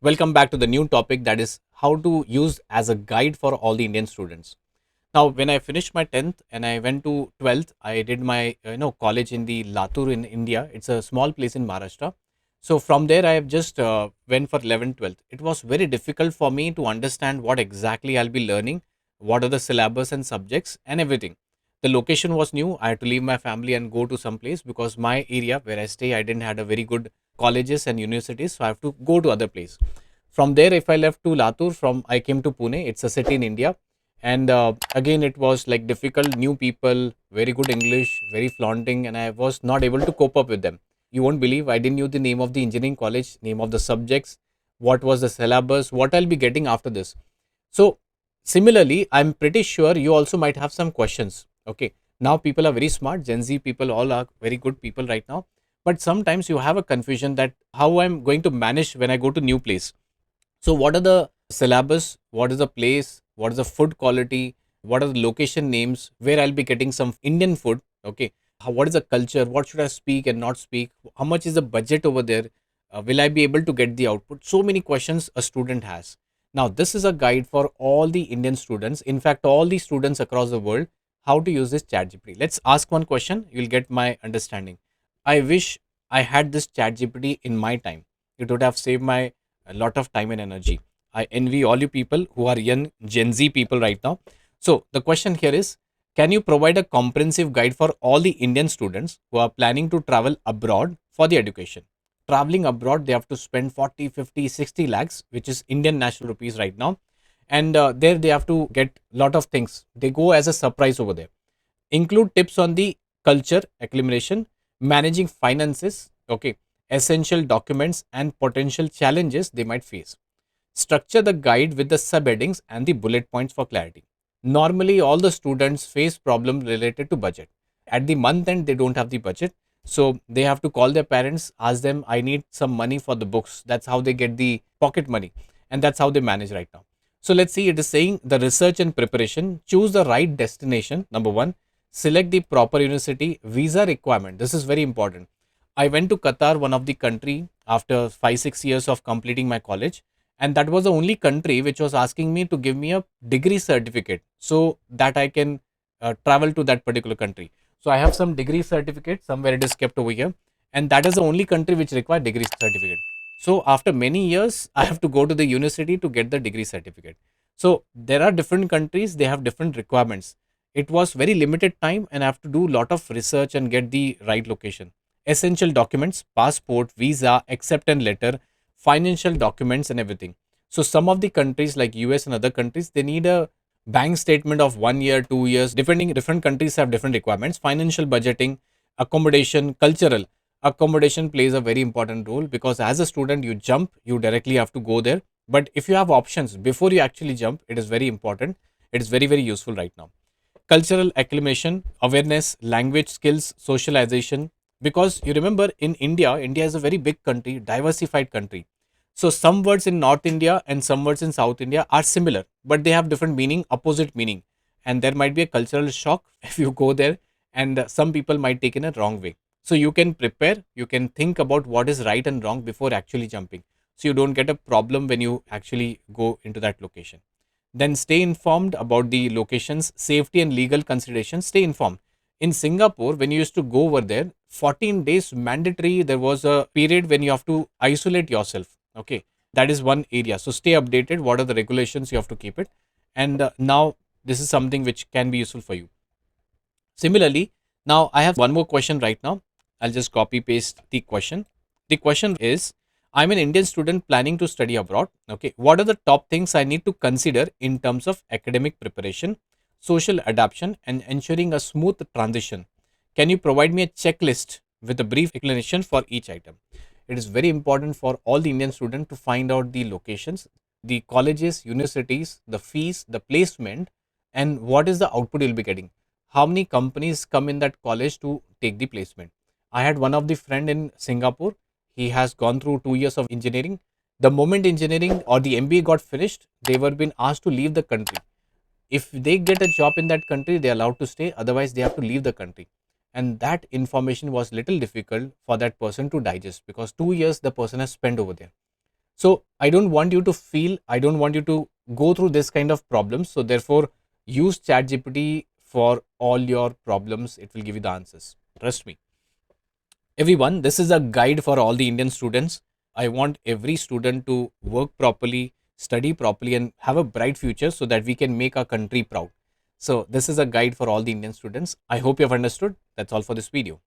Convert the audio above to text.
Welcome back to the new topic, that is how to use as a guide for all the Indian students. Now, when I finished my 10th and I went to 12th, I did my college in the Latur in India. It's a small place in Maharashtra. So from there, I have just went for 11th, 12th. It was very difficult for me to understand what exactly I'll be learning, what are the syllabus and subjects and everything. The location was new. I had to leave my family and go to some place because my area where I stay, I didn't had a very good colleges and universities, so I have to go to other place. From there, if I left to Latur, from I came to Pune. It's a city in India, and again it was like difficult, new people, very good English, very flaunting, and I was not able to cope up with them. You won't believe, I didn't knew the name of the engineering college, name of the subjects, what was the syllabus, what I'll be getting after this. So similarly, I'm pretty sure you also might have some questions. Okay, now people are very smart, Gen Z people all are very good people right now, but sometimes you have a confusion that how I'm going to manage when I go to new place. So, what are the syllabus? What is the place? What is the food quality? What are the location names where I'll be getting some Indian food? Okay. What is the culture? What should I speak and not speak? How much is the budget over there? Will I be able to get the output? So many questions a student has. Now, this is a guide for all the Indian students. In fact, all the students across the world, how to use this ChatGPT. Let's ask one question. You'll get my understanding. I wish I had this ChatGPT in my time. It would have saved my a lot of time and energy. I envy all you people who are young Gen Z people right now. So the question here is, can you provide a comprehensive guide for all the Indian students who are planning to travel abroad for the education? Traveling abroad, they have to spend 40, 50, 60 lakhs, which is Indian national rupees right now. And there they have to get a lot of things. They go as a surprise over there. Include tips on the culture acclimation, managing finances, okay, essential documents and potential challenges they might face. Structure the guide with the subheadings and the bullet points for clarity. Normally, all the students face problems related to budget. At the month end, they don't have the budget. So they have to call their parents, ask them, I need some money for the books. That's how they get the pocket money. And that's how they manage right now. So let's see, it is saying the research and preparation, choose the right destination. Number one, select the proper university, visa requirement. This is very important. I went to Qatar, one of the country, after 5 6 years of completing my college, and that was the only country which was asking me to give me a degree certificate so that I can travel to that particular country. So I have some degree certificate somewhere, it is kept over here, and that is the only country which require degree certificate. So after many years, I have to go to the university to get the degree certificate. So there are different countries, they have different requirements. It was very limited time, and I have to do a lot of research and get the right location. Essential documents, passport, visa, acceptance letter, financial documents and everything. So some of the countries like US and other countries, they need a bank statement of 1 year, 2 years, depending, different countries have different requirements. Financial budgeting, accommodation, cultural. Accommodation plays a very important role because as a student, you jump, you directly have to go there. But if you have options before you actually jump, it is very important. It is very, very useful right now. Cultural acclimation, awareness, language skills, socialization. Because you remember in India, India is a very big country, diversified country. So some words in North India and some words in South India are similar, but they have different meaning, opposite meaning. And there might be a cultural shock if you go there, and some people might take in a wrong way. So you can prepare, you can think about what is right and wrong before actually jumping. So you don't get a problem when you actually go into that location. Then stay informed about the locations, safety and legal considerations. Stay informed. In Singapore, when you used to go over there, 14 days mandatory, there was a period when you have to isolate yourself. Okay. That is one area. So stay updated. What are the regulations? You have to keep it. And now this is something which can be useful for you. Similarly, now I have one more question right now. I'll just copy paste the question. The question is, I'm an Indian student planning to study abroad. Okay, what are the top things I need to consider in terms of academic preparation, social adaptation, and ensuring a smooth transition? Can you provide me a checklist with a brief explanation for each item? It is very important for all the Indian students to find out the locations, the colleges, universities, the fees, the placement, and what is the output you'll be getting. How many companies come in that college to take the placement? I had one of the friend in Singapore. He has gone through 2 years of engineering. The moment engineering or the MBA got finished, they were being asked to leave the country. If they get a job in that country, they're allowed to stay. Otherwise, they have to leave the country. And that information was little difficult for that person to digest because 2 years the person has spent over there. So I don't want you to feel, I don't want you to go through this kind of problems. So therefore, use ChatGPT for all your problems. It will give you the answers, trust me. Everyone, this is a guide for all the Indian students. I want every student to work properly, study properly, and have a bright future so that we can make our country proud. So this is a guide for all the Indian students. I hope you have understood. That's all for this video.